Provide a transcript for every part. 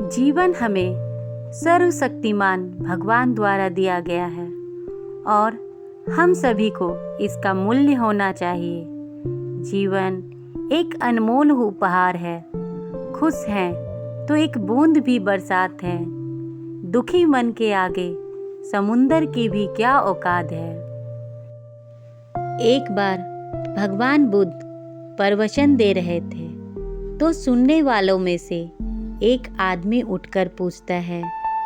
जीवन हमें सर्वशक्तिमान भगवान द्वारा दिया गया है और हम सभी को इसका मूल्य होना चाहिए। जीवन एक अनमोल उपहार है। खुश हैं तो एक बूंद भी बरसात है। दुखी मन के आगे समुंदर की भी क्या औकात है। एक बार भगवान बुद्ध प्रवचन दे रहे थे तो सुनने वालों में से एक आदमी उठकर पूछता है,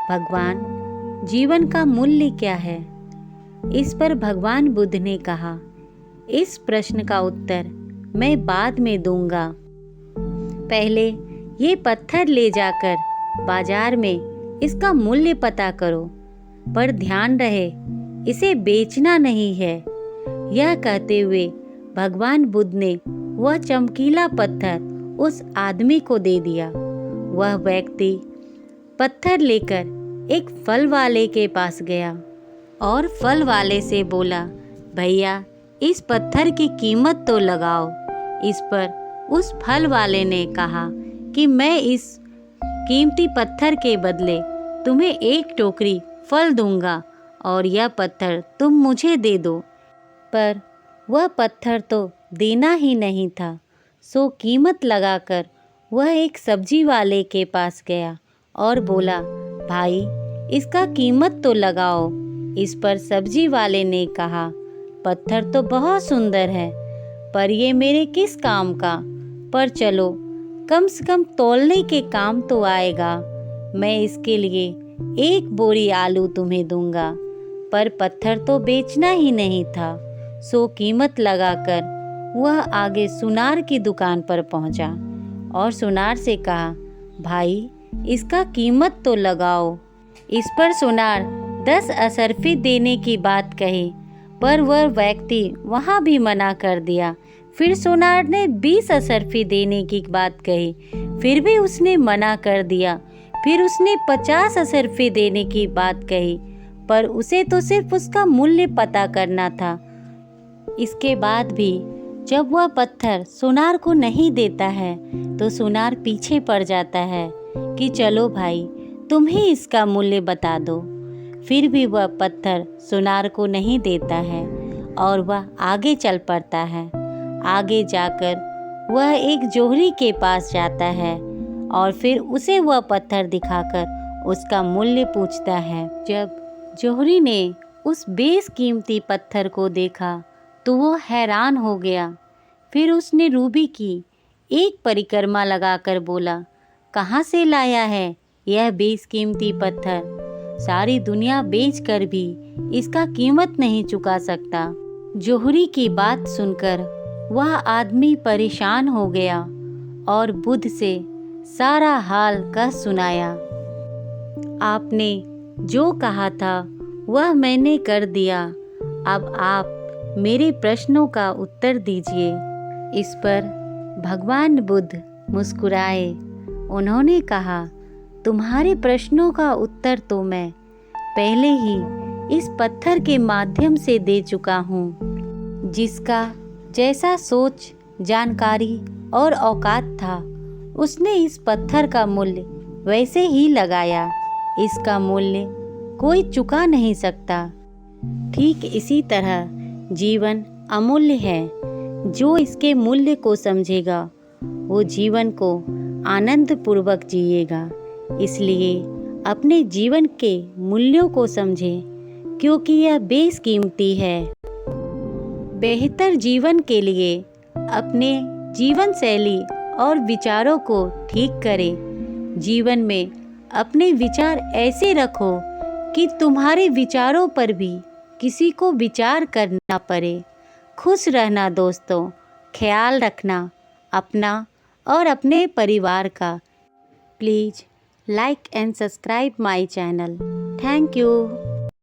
भगवान, जीवन का मूल्य क्या है? इस पर भगवान बुद्ध ने कहा, इस प्रश्न का उत्तर मैं बाद में दूंगा। पहले ये पत्थर ले जाकर बाजार में इसका मूल्य पता करो, पर ध्यान रहे इसे बेचना नहीं है। यह कहते हुए भगवान बुद्ध ने वह चमकीला पत्थर उस आदमी को दे दिया। वह व्यक्ति पत्थर लेकर एक फल वाले के पास गया और फल वाले से बोला, भैया, इस पत्थर की कीमत तो लगाओ। इस पर उस फल वाले ने कहा कि मैं इस कीमती पत्थर के बदले तुम्हें एक टोकरी फल दूंगा और यह पत्थर तुम मुझे दे दो। पर वह पत्थर तो देना ही नहीं था, सो कीमत लगाकर वह एक सब्जी वाले के पास गया और बोला, भाई, इसका कीमत तो लगाओ। इस पर सब्जी वाले ने कहा, पत्थर तो बहुत सुंदर है, पर ये मेरे किस काम का? पर चलो, कम से कम तौलने के काम तो आएगा। मैं इसके लिए एक बोरी आलू तुम्हें दूंगा। पर पत्थर तो बेचना ही नहीं था, सो कीमत लगाकर वह आगे सुनार की दुकान पर पहुंचा और सुनार से कहा, भाई, इसका कीमत तो लगाओ। इस पर सुनार 10 अशर्फी देने की बात कही, पर वह व्यक्ति वहां भी मना कर दिया। फिर सुनार ने 20 अशर्फी देने की बात कही, फिर भी उसने मना कर दिया। फिर उसने 50 अशर्फी देने की बात कही, पर उसे तो सिर्फ उसका मूल्य पता करना था। इसके बाद भी जब वह पत्थर सुनार को नहीं देता है तो सुनार पीछे पड़ जाता है कि चलो भाई, तुम ही इसका मूल्य बता दो। फिर भी वह पत्थर सुनार को नहीं देता है और वह आगे चल पड़ता है। आगे जाकर वह एक जोहरी के पास जाता है और फिर उसे वह पत्थर दिखाकर उसका मूल्य पूछता है। जब जोहरी ने उस बेशकीमती पत्थर को देखा तो वो हैरान हो गया। फिर उसने रूबी की एक परिक्रमा लगाकर बोला, कहाँ से लाया है यह बेशकीमती पत्थर? सारी दुनिया बेचकर भी इसका कीमत नहीं चुका सकता। जोहरी की बात सुनकर वह आदमी परेशान हो गया और बुद्ध से सारा हाल कह सुनाया। आपने जो कहा था वह मैंने कर दिया। अब आप मेरे प्रश्नों का उत्तर दीजिए। इस पर भगवान बुद्ध मुस्कुराए। उन्होंने कहा, तुम्हारे प्रश्नों का उत्तर तो मैं पहले ही इस पत्थर के माध्यम से दे चुका हूँ। जिसका जैसा सोच, जानकारी और औकात था, उसने इस पत्थर का मूल्य वैसे ही लगाया। इसका मूल्य कोई चुका नहीं सकता। ठीक इसी तरह जीवन अमूल्य है। जो इसके मूल्य को समझेगा वो जीवन को आनंद पूर्वक जिएगा। इसलिए अपने जीवन के मूल्यों को समझें, क्योंकि यह बेशकीमती है। बेहतर जीवन के लिए अपने जीवन शैली और विचारों को ठीक करें। जीवन में अपने विचार ऐसे रखो कि तुम्हारे विचारों पर भी किसी को विचार करना पड़े। खुश रहना दोस्तों, ख्याल रखना अपना और अपने परिवार का। Please like and subscribe my channel. Thank you.